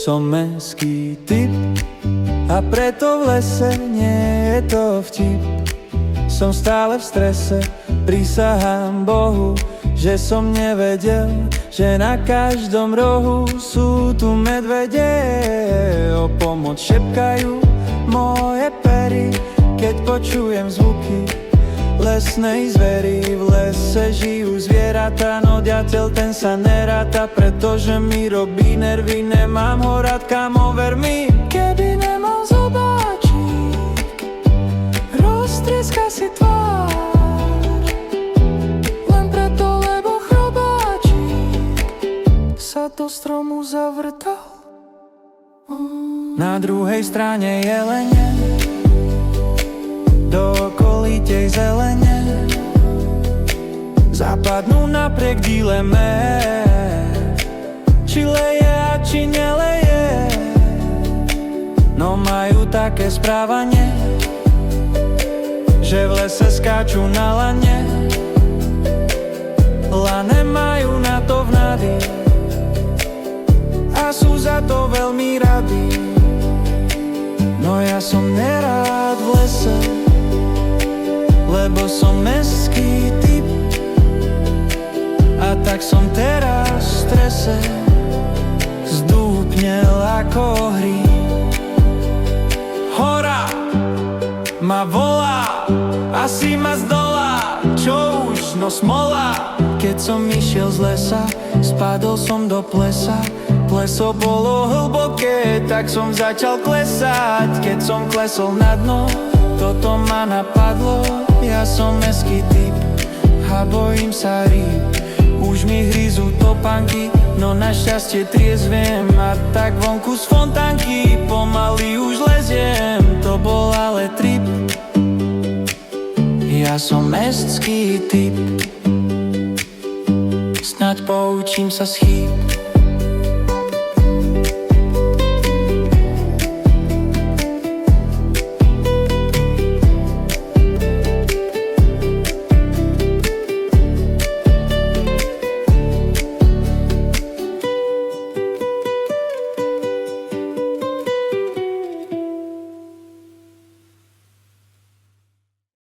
Som mestský typ a preto v lese nie je to vtip. Som stále v strese, prisahám Bohu, že som nevedel, že na každom rohu sú tu medvede. O pomoc šepkajú moje pery, keď počujem zvuky lesnej zvery. V lese žijú zvieratá, no ďateľ ten sa neráta, pretože mi robí nervy, nemám ho rád, kamo, ver mi. Keby nemal zobáčik, roztrieska si tvár, len preto, lebo chrobáčik sa do stromu zavrtal. Na druhej strane jelene, do okolitej zelene, zapadnú napriek dileme, či leje a či neleje. No majú také správanie, že v lese skáču na lane. Lane majú na to vnady a sú za to veľmi radi. No ja som nerád v lese, lebo som mestský typ, a tak som teraz v strese, zdúpnel ako hríb. Hora ma volá, asi ma zdolá, čo už, no smola. Keď som išiel z lesa, spadol som do plesa. Pleso bolo hlboké, tak som začal klesať. Keď som klesol na dno, toto ma napadlo. Ja som mestský typ a bojím sa rýb. Už mi hryzú topánky, no našťastie triezviem. A tak vonku z fontánky pomaly už leziem. To bol ale trip, ja som mestský typ, snáď poučím sa z chýb.